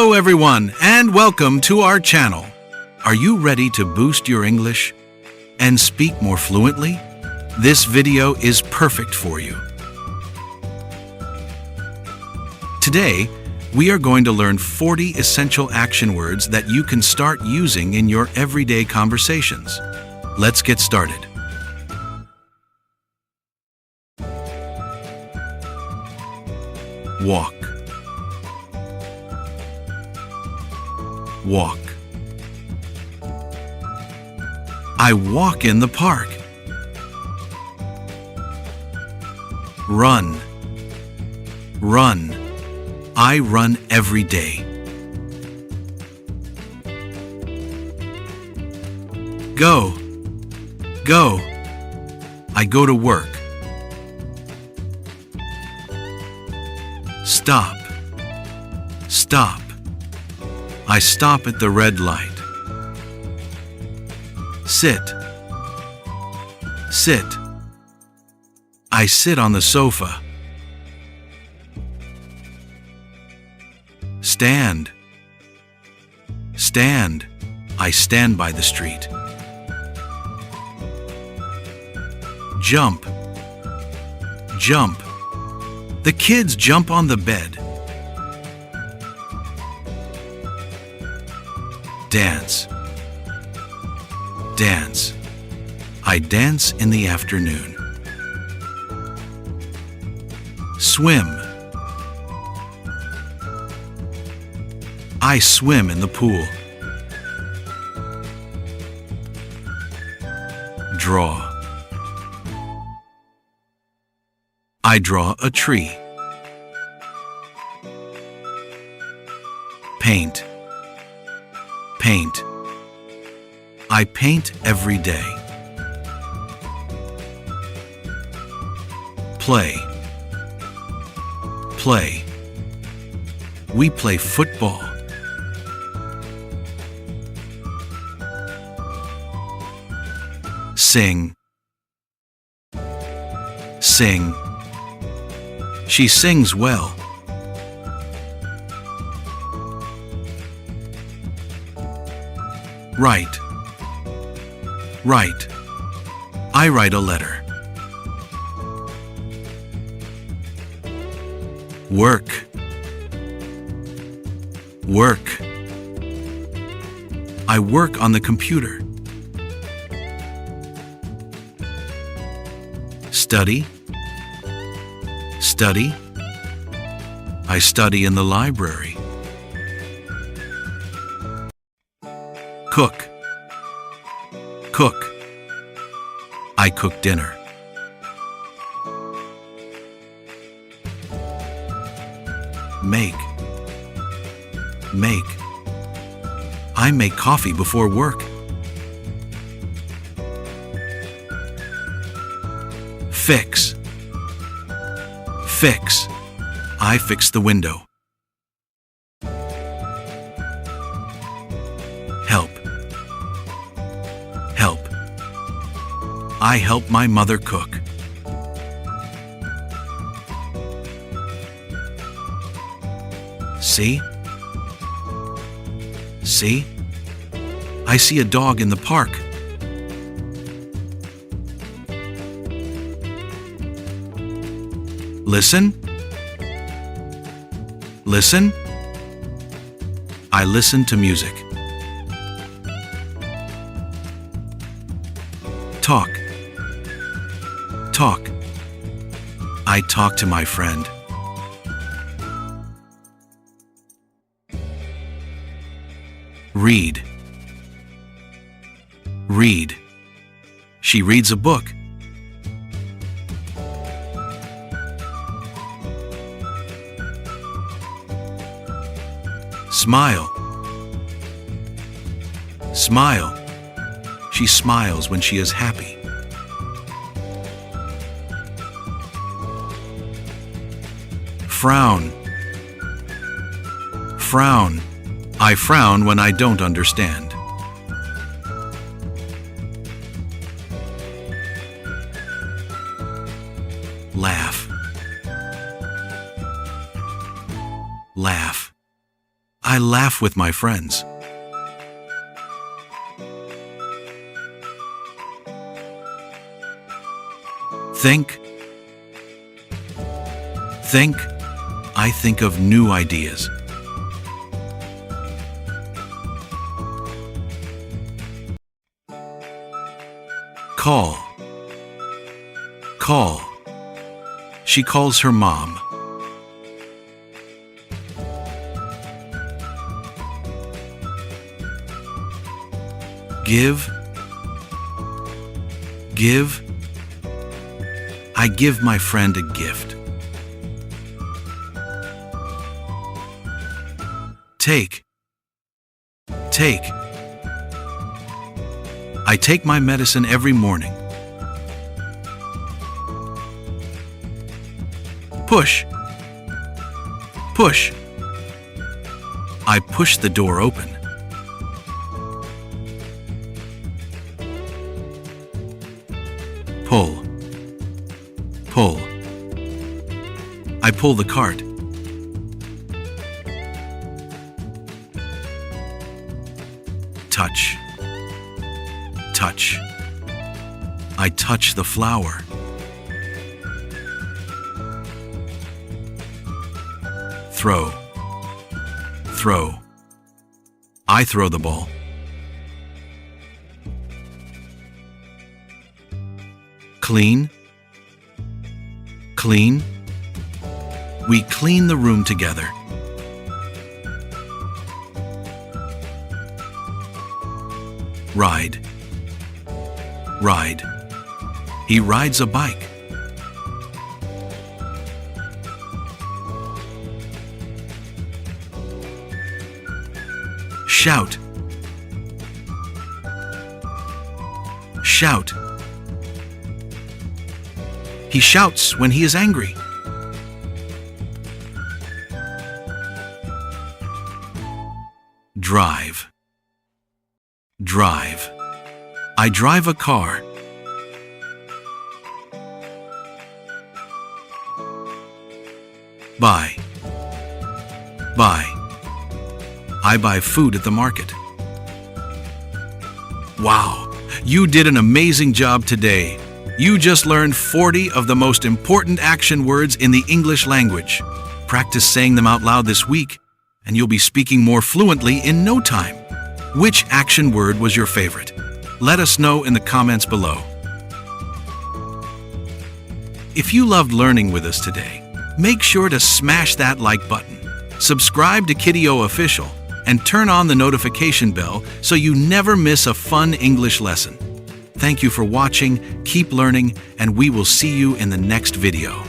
Hello everyone, and welcome to our channel. Are you ready to boost your English and speak more fluently? This video is perfect for you. Today, we are going to learn 40 essential action words that you can start using in your everyday conversations. Let's get started. Walk. Walk. I walk in the park. Run. Run. I run every day. Go. Go. I go to work. Stop. Stop. I stop at the red light. Sit. Sit. I sit on the sofa. Stand. Stand. I stand by the street. Jump. Jump. The kids jump on the bed. Dance. Dance. I dance in the afternoon. Swim. I swim in the pool. Draw. I draw a tree. Paint. Paint. I paint every day. Play. Play. We play football. Sing. Sing. She sings well. Write. Write. I write a letter. Work. Work. I work on the computer. Study. Study. I study in the library. Cook. Cook. I cook dinner. Make. Make. I make coffee before work. Fix. Fix. I fix the window. Help. Help. I help my mother cook. See? See? I see a dog in the park. Listen. Listen. I listen to music. Talk. Talk. I talk to my friend. Read. Read. She reads a book. Smile. Smile. She smiles when she is happy. Frown. Frown. I frown when I don't understand. Laugh. Laugh. I laugh with my friends. Think. Think. I think of new ideas. Call. Call. She calls her mom. Give. Give. I give my friend a gift. Take. Take. I take my medicine every morning. Push. Push. I push the door open. Pull. Pull. I pull the cart. Touch. Touch. I touch the flower. Throw. Throw. I throw the ball. Clean. Clean. We clean the room together. Ride. Ride. He rides a bike. Shout. Shout. He shouts when he is angry. Drive. Drive. I drive a car. Buy. Buy. I buy food at the market. Wow, you did an amazing job today. You just learned 40 of the most important action words in the English language. Practice saying them out loud this week, and you'll be speaking more fluently in no time. Which action word was your favorite? Let us know in the comments below. If you loved learning with us today, make sure to smash that like button, subscribe to Kiddyio Official, and turn on the notification bell so you never miss a fun English lesson. Thank you for watching, keep learning, and we will see you in the next video.